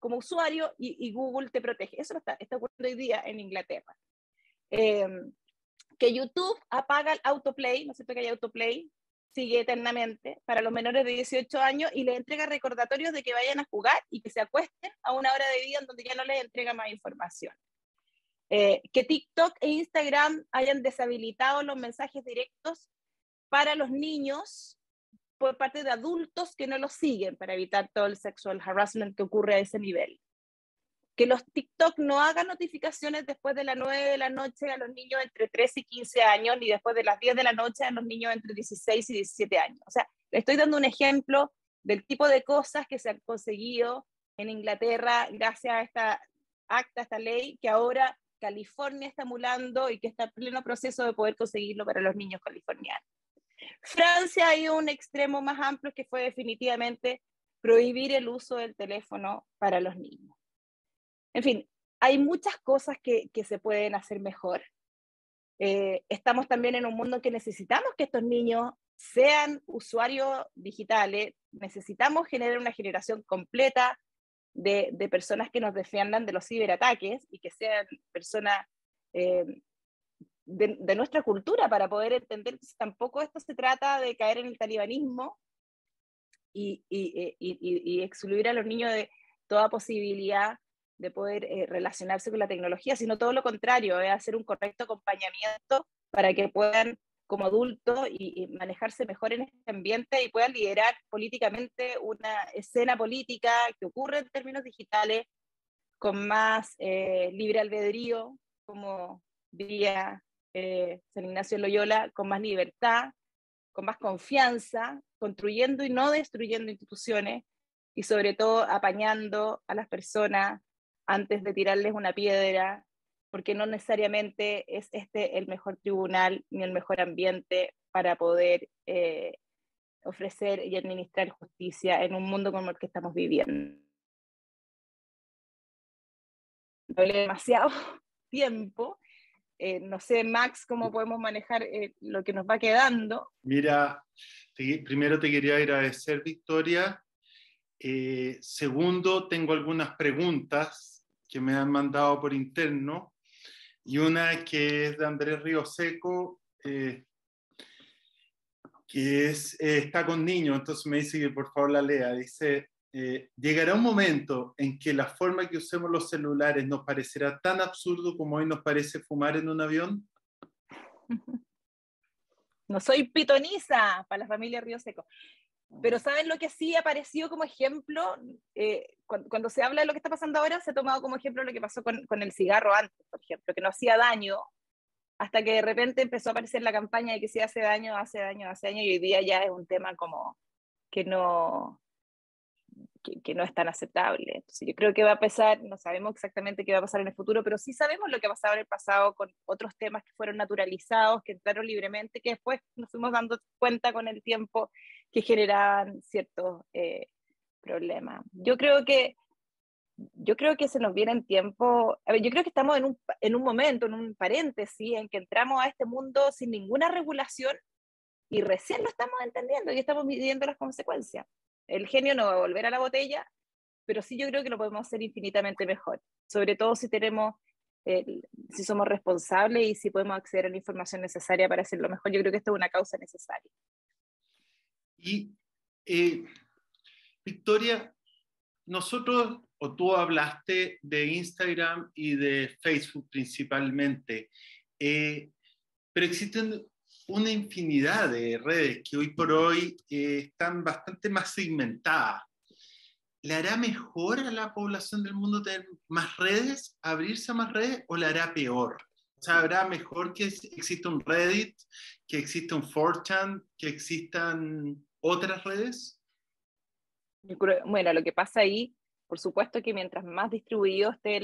como usuario y Google te protege. Eso está ocurriendo hoy día en Inglaterra. Que YouTube apaga el autoplay, ¿no es cierto que hay autoplay? Sigue eternamente para los menores de 18 años y les entrega recordatorios de que vayan a jugar y que se acuesten a una hora de vida en donde ya no les entrega más información. Que TikTok e Instagram hayan deshabilitado los mensajes directos para los niños por parte de adultos que no los siguen para evitar todo el sexual harassment que ocurre a ese nivel. Que los TikTok no hagan notificaciones después de las 9 de la noche a los niños entre 13 y 15 años, ni después de las 10 de la noche a los niños entre 16 y 17 años. O sea, le estoy dando un ejemplo del tipo de cosas que se han conseguido en Inglaterra gracias a esta acta, esta ley, que ahora California está emulando y que está en pleno proceso de poder conseguirlo para los niños californianos. Francia ha ido a un extremo más amplio que fue definitivamente prohibir el uso del teléfono para los niños. En fin, hay muchas cosas que se pueden hacer mejor. Estamos también en un mundo que necesitamos que estos niños sean usuarios digitales, necesitamos generar una generación completa de personas que nos defiendan de los ciberataques y que sean personas de nuestra cultura para poder entender que tampoco esto se trata de caer en el talibanismo y excluir a los niños de toda posibilidad de poder relacionarse con la tecnología, sino todo lo contrario, es hacer un correcto acompañamiento para que puedan, como adultos, y manejarse mejor en este ambiente y puedan liderar políticamente una escena política que ocurre en términos digitales, con más libre albedrío, como diría San Ignacio de Loyola, con más libertad, con más confianza, construyendo y no destruyendo instituciones, y sobre todo apañando a las personas antes de tirarles una piedra, porque no necesariamente es este el mejor tribunal ni el mejor ambiente para poder ofrecer y administrar justicia en un mundo como el que estamos viviendo. Demasiado tiempo. No sé, Max, cómo podemos manejar lo que nos va quedando. Mira, primero te quería agradecer, Victoria. Segundo, tengo algunas preguntas que me han mandado por interno, y una que es de Andrés Ríoseco, que está con niños, entonces me dice que por favor la lea. Dice, llegará un momento en que la forma que usemos los celulares nos parecerá tan absurdo como hoy nos parece fumar en un avión. No soy pitoniza para la familia Río Seco, pero ¿saben lo que sí apareció como ejemplo? Cuando se habla de lo que está pasando ahora, se ha tomado como ejemplo lo que pasó con el cigarro antes, por ejemplo, que no hacía daño, hasta que de repente empezó a aparecer la campaña de que si hace daño, hace daño, hace daño, y hoy día ya es un tema como que no, que no es tan aceptable. Entonces yo creo que va a pasar, no sabemos exactamente qué va a pasar en el futuro, pero sí sabemos lo que ha pasado en el pasado con otros temas que fueron naturalizados, que entraron libremente, que después nos fuimos dando cuenta con el tiempo que generaban ciertos problemas. Yo creo que se nos viene en tiempo, a ver, yo creo que estamos en un momento, en un paréntesis, en que entramos a este mundo sin ninguna regulación y recién lo estamos entendiendo y estamos midiendo las consecuencias. El genio no va a volver a la botella, pero sí yo creo que lo podemos hacer infinitamente mejor, sobre todo si tenemos, si somos responsables y si podemos acceder a la información necesaria para hacerlo mejor. Yo creo que esto es una causa necesaria. Y Victoria, nosotros, o tú hablaste de Instagram y de Facebook principalmente, pero existen una infinidad de redes que hoy por hoy están bastante más segmentadas. ¿Le hará mejor a la población del mundo tener más redes, abrirse a más redes, o le hará peor? O sea, ¿habrá mejor que exista un Reddit, que exista un 4chan, que existan otras redes? Bueno, lo que pasa ahí, por supuesto que mientras más distribuido esté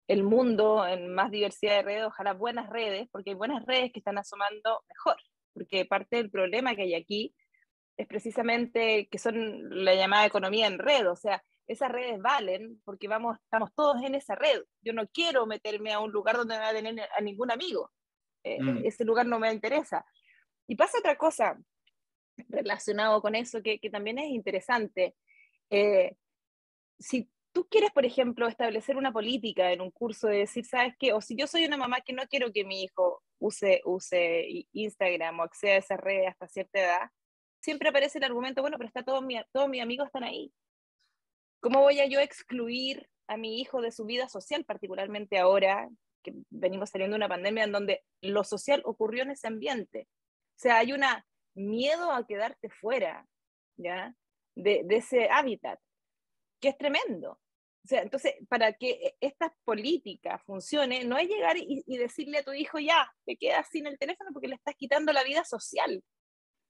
el mundo en más diversidad de redes, ojalá buenas redes, porque hay buenas redes que están asomando mejor, porque parte del problema que hay aquí es precisamente que son la llamada economía en red, o sea, esas redes valen porque estamos todos en esa red. Yo no quiero meterme a un lugar donde no voy a tener a ningún amigo, ese lugar no me interesa. Y pasa otra cosa relacionado con eso que también es interesante. Si tú quieres, por ejemplo, establecer una política en un curso de decir, ¿sabes qué? O si yo soy una mamá que no quiero que mi hijo use Instagram o acceda a esa red hasta cierta edad, siempre aparece el argumento, bueno, pero todos mis amigos están ahí. ¿Cómo voy a yo excluir a mi hijo de su vida social, particularmente ahora que venimos saliendo de una pandemia en donde lo social ocurrió en ese ambiente? O sea, hay un miedo a quedarte fuera, ¿ya? De ese hábitat, que es tremendo. O sea, entonces, para que esta política funcione, no es llegar y decirle a tu hijo, ya, te quedas sin el teléfono porque le estás quitando la vida social.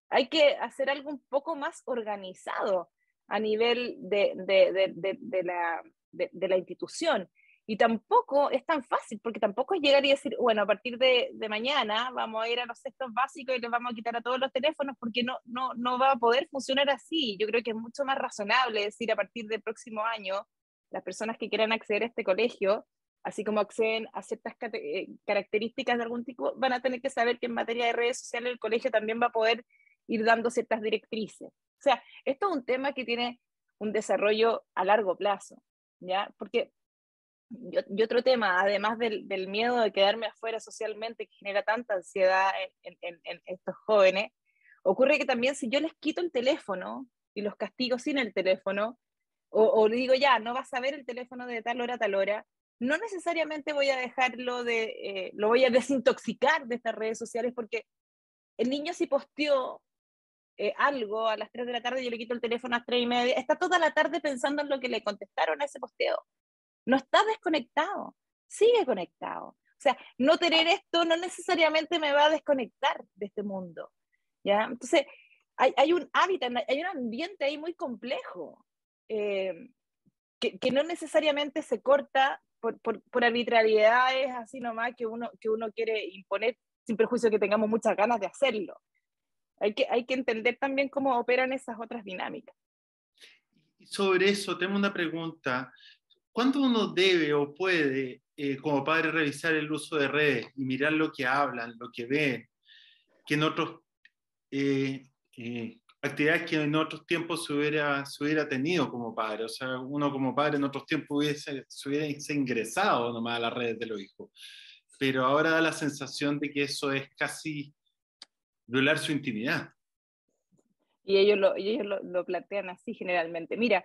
Hay que hacer algo un poco más organizado a nivel de la institución. Y tampoco es tan fácil, porque tampoco es llegar y decir, bueno, a partir de mañana vamos a ir a los cestos básicos y les vamos a quitar a todos los teléfonos, porque no va a poder funcionar así. Yo creo que es mucho más razonable decir a partir del próximo año, las personas que quieran acceder a este colegio, así como acceden a ciertas características de algún tipo, van a tener que saber que en materia de redes sociales el colegio también va a poder ir dando ciertas directrices. O sea, esto es un tema que tiene un desarrollo a largo plazo, ¿ya? Porque Y otro tema, además del miedo de quedarme afuera socialmente, que genera tanta ansiedad en estos jóvenes, ocurre que también si yo les quito el teléfono y los castigo sin el teléfono, o le digo ya, no vas a ver el teléfono de tal hora a tal hora, no necesariamente voy a dejarlo lo voy a desintoxicar de estas redes sociales, porque el niño si posteó algo a las 3 de la tarde, yo le quito el teléfono a las 3 y media, está toda la tarde pensando en lo que le contestaron a ese posteo. No está desconectado, sigue conectado. O sea, no tener esto no necesariamente me va a desconectar de este mundo, ¿ya? Entonces, hay un hábitat, hay un ambiente ahí muy complejo, que no necesariamente se corta por arbitrariedades así nomás que uno quiere imponer sin perjuicio que tengamos muchas ganas de hacerlo. Hay que entender también cómo operan esas otras dinámicas. Y sobre eso, tengo una pregunta. ¿Cuándo uno debe o puede, como padre, revisar el uso de redes y mirar lo que hablan, lo que ven, que en otros actividades que en otros tiempos se hubiera tenido como padre? O sea, uno como padre en otros tiempos se hubiese ingresado nomás a las redes de los hijos, pero ahora da la sensación de que eso es casi violar su intimidad. Y ellos lo plantean así generalmente. Mira,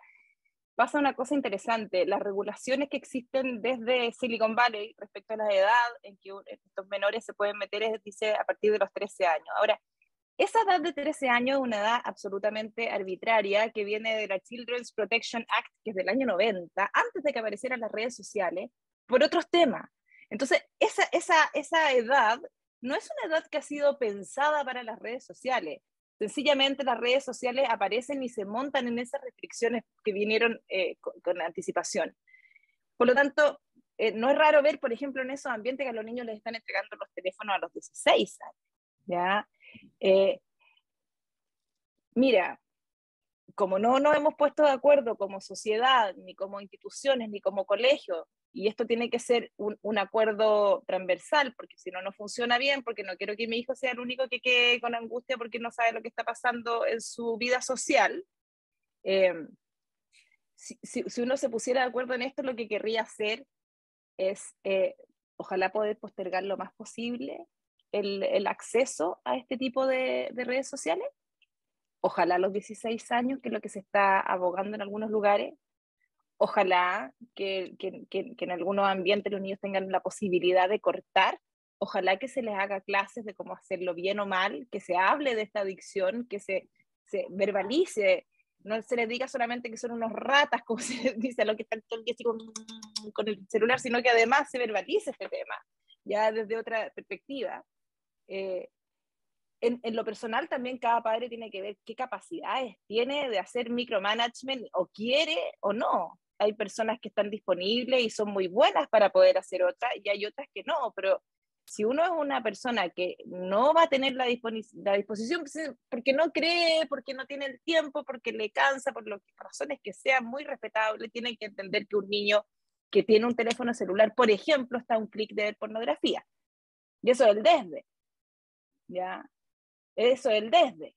pasa una cosa interesante, las regulaciones que existen desde Silicon Valley respecto a la edad en que estos menores se pueden meter, dice, a partir de los 13 años. Ahora, esa edad de 13 años es una edad absolutamente arbitraria que viene de la Children's Protection Act, que es del año 90, antes de que aparecieran las redes sociales, por otros temas. Entonces, esa edad no es una edad que ha sido pensada para las redes sociales. Sencillamente las redes sociales aparecen y se montan en esas restricciones que vinieron con anticipación. Por lo tanto, no es raro ver, por ejemplo, en esos ambientes que a los niños les están entregando los teléfonos a los 16 años. ¿Ya? Mira, como no nos hemos puesto de acuerdo como sociedad, ni como instituciones, ni como colegio, y esto tiene que ser un acuerdo transversal, porque si no, no funciona bien, porque no quiero que mi hijo sea el único que quede con angustia porque no sabe lo que está pasando en su vida social. Si uno se pusiera de acuerdo en esto, lo que querría hacer es, ojalá poder postergar lo más posible el acceso a este tipo de redes sociales. Ojalá a los 16 años, que es lo que se está abogando en algunos lugares. Ojalá que en algunos ambientes los niños tengan la posibilidad de cortar. Ojalá que se les haga clases de cómo hacerlo bien o mal, que se hable de esta adicción, que se verbalice, no se les diga solamente que son unos ratas, como se les dice a lo que están todo el día así con el celular, sino que además se verbalice este tema, ya desde otra perspectiva. En lo personal también cada padre tiene que ver qué capacidades tiene de hacer micromanagement, o quiere o no. Hay personas que están disponibles y son muy buenas para poder hacer otras, y hay otras que no, pero si uno es una persona que no va a tener la disposición, porque no cree, porque no tiene el tiempo, porque le cansa, por las razones que sean muy respetables, tienen que entender que un niño que tiene un teléfono celular, por ejemplo, está a un clic de ver pornografía. Y eso es el desde. ¿Ya? Eso es el desde.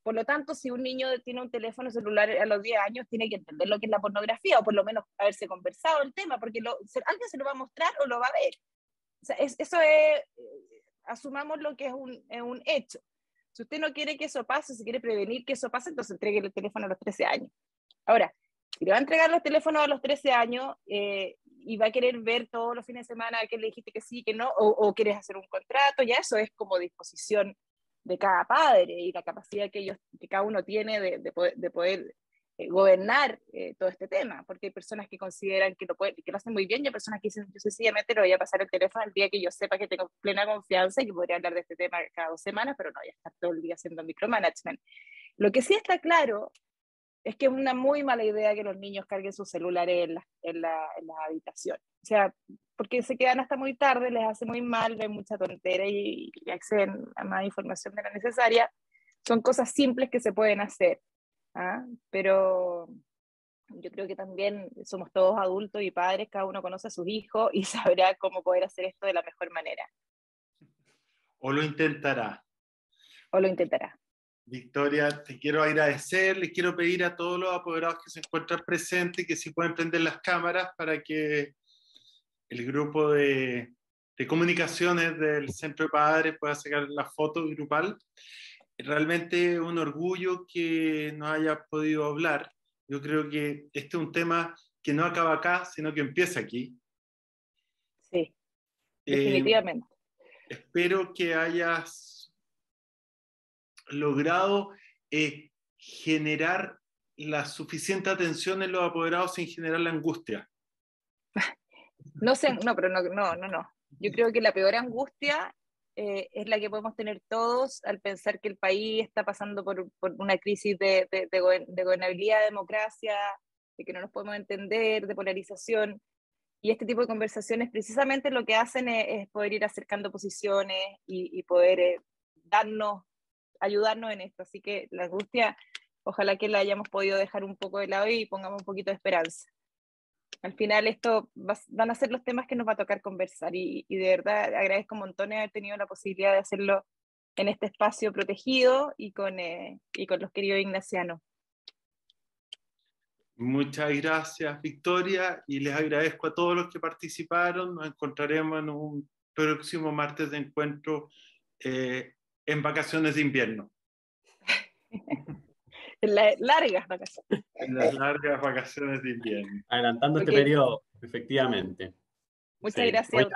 Por lo tanto, si un niño tiene un teléfono celular a los 10 años, tiene que entender lo que es la pornografía, o por lo menos haberse conversado el tema, porque alguien se lo va a mostrar o lo va a ver. O sea, eso es, asumamos lo que es un hecho. Si usted no quiere que eso pase, si quiere prevenir que eso pase, entonces entregue el teléfono a los 13 años. Ahora, si le va a entregar los teléfonos a los 13 años y va a querer ver todos los fines de semana que le dijiste que sí, que no, o quieres hacer un contrato, ya eso es como disposición de cada padre y la capacidad que cada uno tiene de poder gobernar todo este tema, porque hay personas que consideran que lo hacen muy bien, y hay personas que dicen, yo sencillamente le voy a pasar el teléfono el día que yo sepa que tengo plena confianza y que podría hablar de este tema cada 2 semanas, pero no voy a estar todo el día haciendo micromanagement. Lo que sí está claro es que es una muy mala idea que los niños carguen sus celulares en la habitación. O sea, porque se quedan hasta muy tarde, les hace muy mal, ven mucha tontera y acceden a más información de la necesaria. Son cosas simples que se pueden hacer, ¿ah? Pero yo creo que también somos todos adultos y padres, cada uno conoce a sus hijos y sabrá cómo poder hacer esto de la mejor manera. O lo intentará. O lo intentará. Victoria, te quiero agradecer, les quiero pedir a todos los apoderados que se encuentran presentes que si pueden prender las cámaras para que el grupo de comunicaciones del Centro de Padres pueda sacar la foto grupal. Realmente un orgullo que nos haya podido hablar. Yo creo que este es un tema que no acaba acá, sino que empieza aquí. Sí, definitivamente. Espero que hayas logrado generar la suficiente atención en los apoderados sin generar la angustia. No sé, no, pero no. Yo creo que la peor angustia es la que podemos tener todos al pensar que el país está pasando por una crisis de gobernabilidad, de democracia, de que no nos podemos entender, de polarización. Y este tipo de conversaciones precisamente lo que hacen es poder ir acercando posiciones y poder ayudarnos en esto. Así que la angustia, ojalá que la hayamos podido dejar un poco de lado y pongamos un poquito de esperanza. Al final esto van a ser los temas que nos va a tocar conversar y de verdad agradezco montones haber tenido la posibilidad de hacerlo en este espacio protegido y con los queridos ignacianos. Muchas gracias, Victoria, y les agradezco a todos los que participaron. Nos encontraremos en un próximo martes de encuentro en vacaciones de invierno. En las largas vacaciones. En las largas vacaciones de invierno. Adelantando este periodo, efectivamente. Muchas Sí. gracias.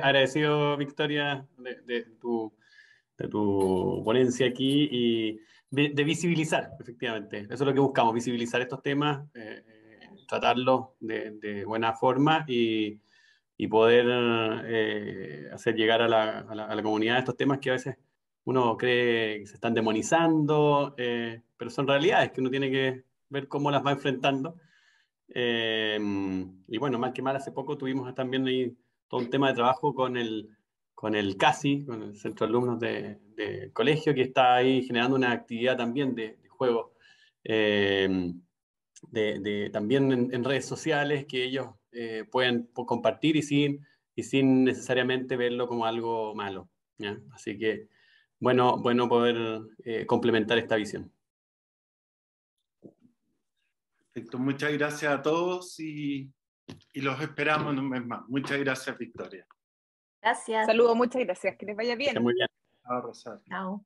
Agradecido, Victoria, de tu ponencia aquí y de visibilizar, efectivamente. Eso es lo que buscamos, visibilizar estos temas, tratarlos de buena forma y poder hacer llegar a la comunidad estos temas que a veces uno cree que se están demonizando, pero son realidades que uno tiene que ver cómo las va enfrentando. Y bueno, mal que mal, hace poco tuvimos también ahí todo un tema de trabajo con el CASI, con el Centro de Alumnos de Colegio, que está ahí generando una actividad también de juego, también en redes sociales que ellos pueden compartir y sin necesariamente verlo como algo malo, ¿ya? Así que bueno poder complementar esta visión. Perfecto. Muchas gracias a todos y los esperamos en un mes más. Muchas gracias, Victoria. Gracias. Saludos, muchas gracias. Que les vaya bien. Muy bien. Chao, Rosario. Chao.